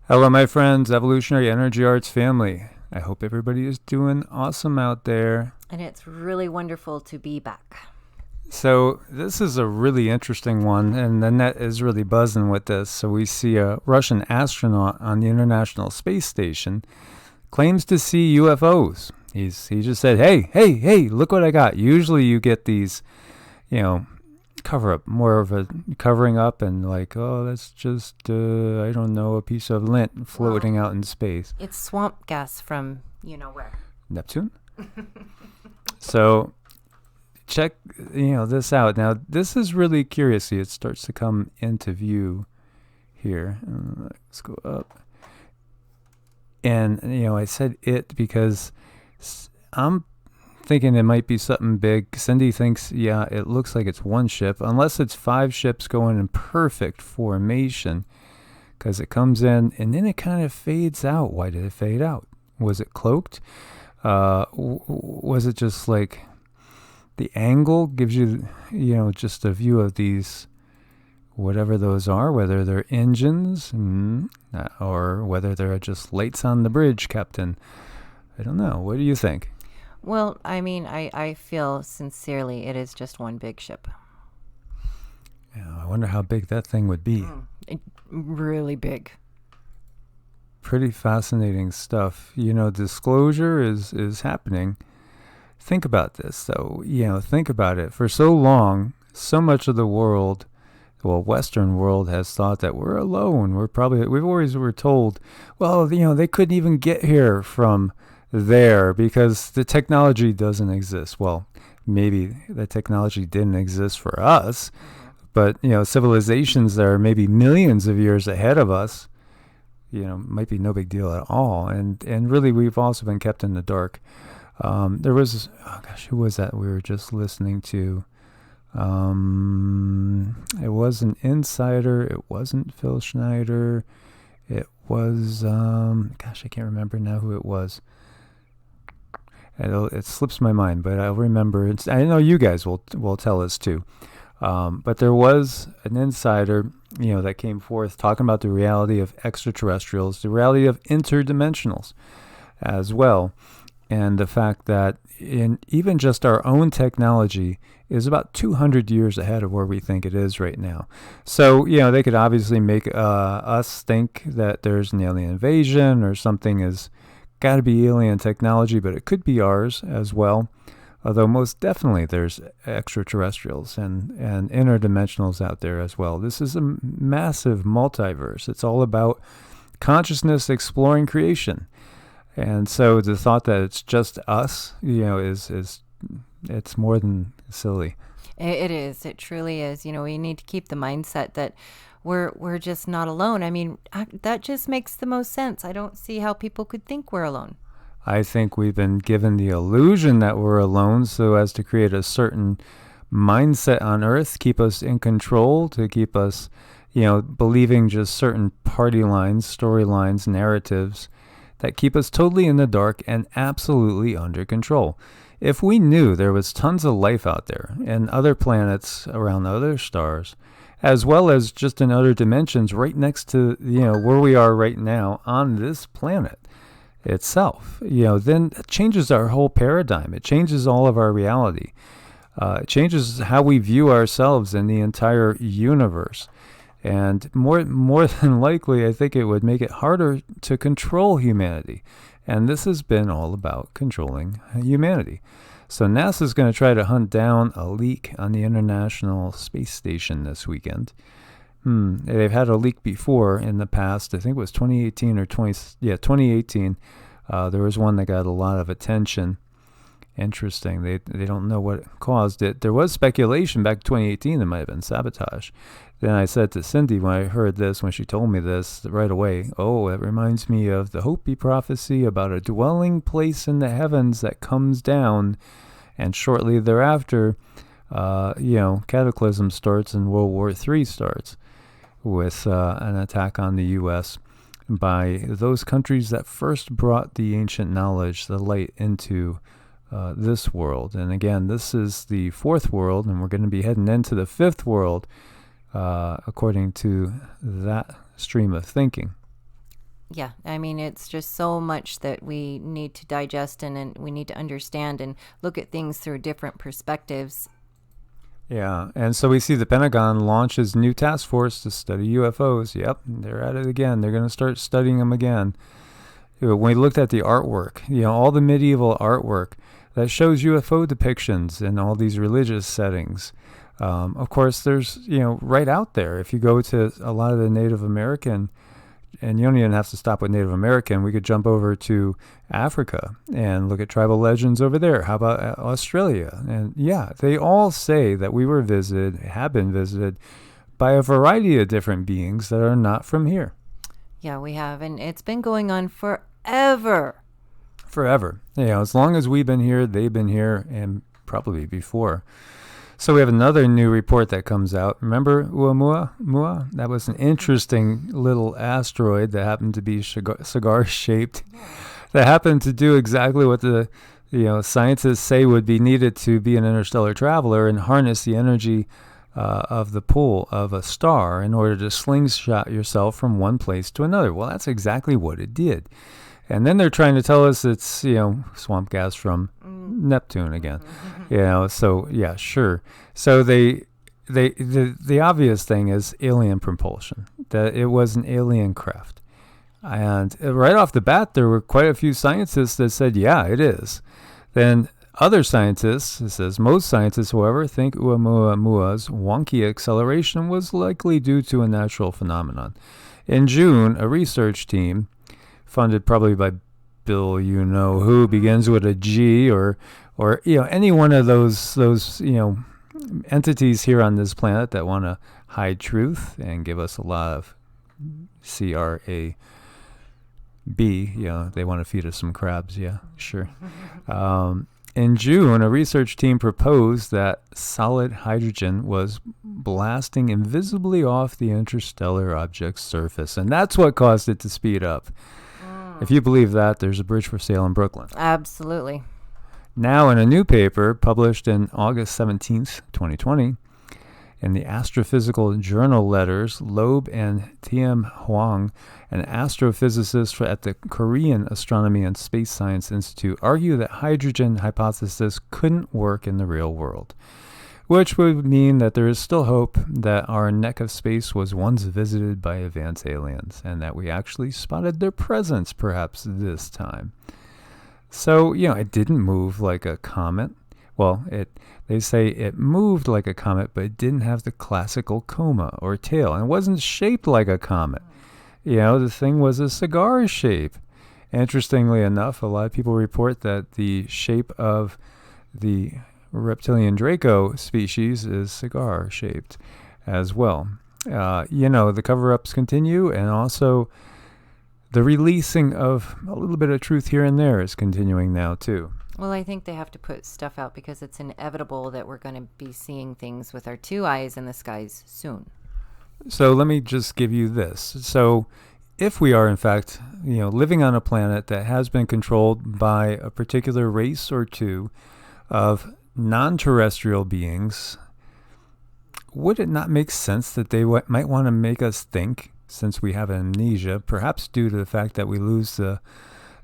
Hello, my friends, Evolutionary Energy Arts family. I hope everybody is doing awesome out there. And it's really wonderful to be back. So, this is a really interesting one, and the net is really buzzing with this. So, we see a Russian astronaut on the International Space Station claims to see UFOs. He just said, hey, look what I got. Usually, you get these, you know, cover up, more of a covering up, and like, oh, that's just, I don't know, a piece of lint floating out in space. It's swamp gas from you know where. Neptune? So check this out. Now this is really curious. See, it starts to come into view here. Let's go up. And I said it because I'm thinking it might be something big. Cindy thinks, yeah, it looks like it's one ship, unless it's 5 ships going in perfect formation, because it comes in and then it kind of fades out. Why did it fade out? Was it cloaked? Was it just like the angle gives you, just a view of these, whatever those are, whether they're engines or whether they're just lights on the bridge, Captain? I don't know. What do you think? Well, I mean, I feel sincerely it is just one big ship. Yeah, I wonder how big that thing would be. Really big. Pretty fascinating stuff. Disclosure is happening. Think about this, though. Think about it. For so long, so much of the world, well, Western world, has thought that we're alone. We've always were told, well, they couldn't even get here from there because the technology doesn't exist. Well, maybe the technology didn't exist for us, but civilizations that are maybe millions of years ahead of us, might be no big deal at all. And really, we've also been kept in the dark. There was, who was that we were just listening to? It was an insider. It wasn't Phil Schneider. It was, I can't remember now who it was. It slips my mind, but I'll remember. I know you guys will tell us too. But there was an insider, that came forth talking about the reality of extraterrestrials, the reality of interdimensionals as well, and the fact that in even just our own technology is about 200 years ahead of where we think it is right now. So, they could obviously make us think that there's an alien invasion or something is got to be alien technology, but it could be ours as well. Although most definitely there's extraterrestrials and interdimensionals out there as well. This is a massive multiverse. It's all about consciousness exploring creation. And so the thought that it's just us, is it's more than silly. It is. It truly is. We need to keep the mindset that we're just not alone. I mean, that just makes the most sense. I don't see how people could think we're alone. I think we've been given the illusion that we're alone so as to create a certain mindset on Earth, keep us in control, to keep us, believing just certain party lines, storylines, narratives that keep us totally in the dark and absolutely under control. If we knew there was tons of life out there and other planets around other stars, as well as just in other dimensions right next to, where we are right now on this planet itself, then it changes our whole paradigm. It changes all of our reality. It changes how we view ourselves in the entire universe. And more than likely, I think it would make it harder to control humanity. And this has been all about controlling humanity. So NASA's going to try to hunt down a leak on the International Space Station this weekend. They've had a leak before in the past. I think it was 2018 or 2018. There was one that got a lot of attention. Interesting. They don't know what caused it. There was speculation back in 2018 that might have been sabotage. Then I said to Cindy when I heard this, when she told me this right away, oh, it reminds me of the Hopi prophecy about a dwelling place in the heavens that comes down, and shortly thereafter, cataclysm starts and World War III starts with an attack on the U.S. by those countries that first brought the ancient knowledge, the light, into this world. And again, this is the 4th world, and we're going to be heading into the 5th world, according to that stream of thinking. Yeah, I mean, it's just so much that we need to digest and we need to understand and look at things through different perspectives. Yeah, and so we see the Pentagon launches new task force to study UFOs. Yep, they're at it again. They're going to start studying them again. When we looked at the artwork, all the medieval artwork that shows UFO depictions in all these religious settings. Of course, there's, right out there. If you go to a lot of the Native American, and you don't even have to stop with Native American, we could jump over to Africa and look at tribal legends over there. How about Australia? And yeah, they all say that we were visited, have been visited by a variety of different beings that are not from here. Yeah, we have. And it's been going on forever. Forever. As long as we've been here, they've been here, and probably before. So we have another new report that comes out. Remember Oumuamua? That was an interesting little asteroid that happened to be cigar-shaped. That happened to do exactly what the scientists say would be needed to be an interstellar traveler and harness the energy of the pull of a star in order to slingshot yourself from one place to another. Well, that's exactly what it did. And then they're trying to tell us it's, swamp gas from Neptune again. So yeah, sure. So the obvious thing is alien propulsion, that it was an alien craft. And right off the bat, there were quite a few scientists that said, yeah, it is. Then other scientists, it says most scientists, however, think Oumuamua's wonky acceleration was likely due to a natural phenomenon. In June, a research team funded probably by Bill who begins with a G or any one of those entities here on this planet that want to hide truth and give us a lot of CRAB. They want to feed us some crabs. Yeah, sure. In June, a research team proposed that solid hydrogen was blasting invisibly off the interstellar object's surface, and that's what caused it to speed up. If you believe that, there's a bridge for sale in Brooklyn. Absolutely. Now, in a new paper published in August 17th, 2020, in the Astrophysical Journal Letters, Loeb and Tiem Huang, an astrophysicist at the Korean Astronomy and Space Science Institute, argue that hydrogen hypothesis couldn't work in the real world, which would mean that there is still hope that our neck of space was once visited by advanced aliens and that we actually spotted their presence perhaps this time. So, it didn't move like a comet. Well, they say it moved like a comet, but it didn't have the classical coma or tail, and it wasn't shaped like a comet. The thing was a cigar shape. Interestingly enough, a lot of people report that the shape of the reptilian Draco species is cigar-shaped as well. The cover-ups continue, and also the releasing of a little bit of truth here and there is continuing now, too. Well, I think they have to put stuff out because it's inevitable that we're going to be seeing things with our two eyes in the skies soon. So let me just give you this. So if we are, in fact, living on a planet that has been controlled by a particular race or two of non-terrestrial beings, would it not make sense that they might want to make us think, since we have amnesia, perhaps due to the fact that we lose the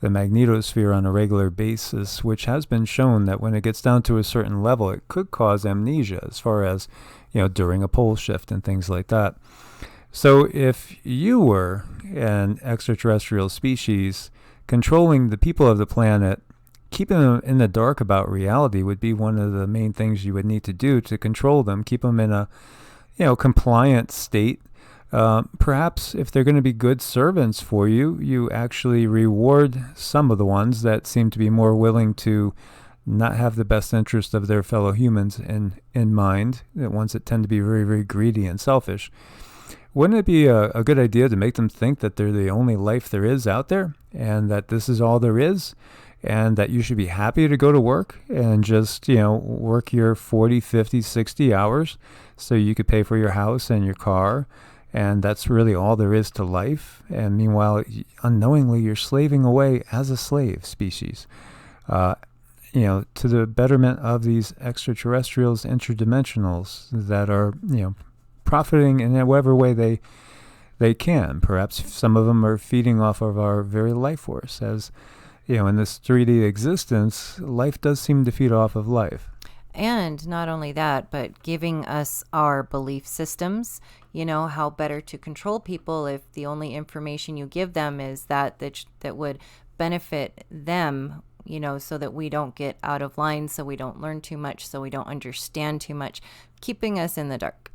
magnetosphere on a regular basis, which has been shown that when it gets down to a certain level, it could cause amnesia as far as, during a pole shift and things like that. So if you were an extraterrestrial species, controlling the people of the planet, keeping them in the dark about reality would be one of the main things you would need to do to control them, keep them in a, compliant state. Perhaps if they're going to be good servants for you, you actually reward some of the ones that seem to be more willing to not have the best interest of their fellow humans in mind, the ones that tend to be very, very greedy and selfish. Wouldn't it be a good idea to make them think that they're the only life there is out there and that this is all there is and that you should be happy to go to work and just, work your 40, 50, 60 hours so you could pay for your house and your car, and that's really all there is to life? And meanwhile, unknowingly, you're slaving away as a slave species, to the betterment of these extraterrestrials, interdimensionals that are, profiting in whatever way they can. Perhaps some of them are feeding off of our very life force. As in this 3D existence, life does seem to feed off of life. And not only that, but giving us our belief systems, how better to control people if the only information you give them is that would benefit them, so that we don't get out of line, so we don't learn too much, so we don't understand too much, keeping us in the dark.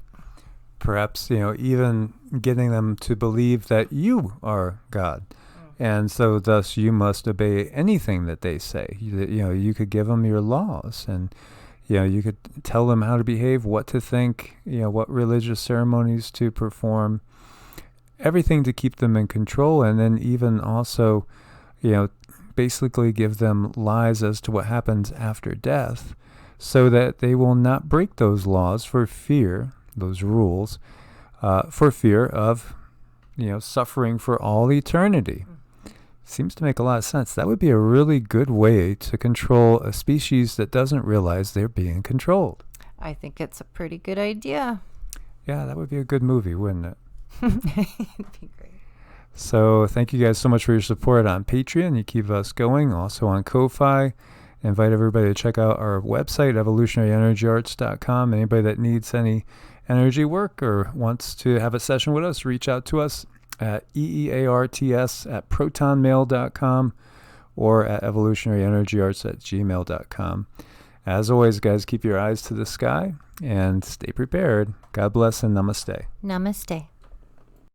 Perhaps, even getting them to believe that you are God. And so thus you must obey anything that they say. You could give them your laws, and you could tell them how to behave, what to think, what religious ceremonies to perform, everything to keep them in control. And then even also, basically give them lies as to what happens after death, so that they will not break those laws for fear, those rules, for fear of, suffering for all eternity. Seems to make a lot of sense. That would be a really good way to control a species that doesn't realize they're being controlled. I think it's a pretty good idea. Yeah, that would be a good movie, wouldn't it? It'd be great. So thank you guys so much for your support on Patreon. You keep us going. Also on Ko-Fi. Invite everybody to check out our website, evolutionaryenergyarts.com. Anybody that needs any energy work or wants to have a session with us, reach out to us at EEARTS@protonmail.com or at evolutionaryenergyarts@gmail.com. As always, guys, keep your eyes to the sky and stay prepared. God bless and namaste. Namaste.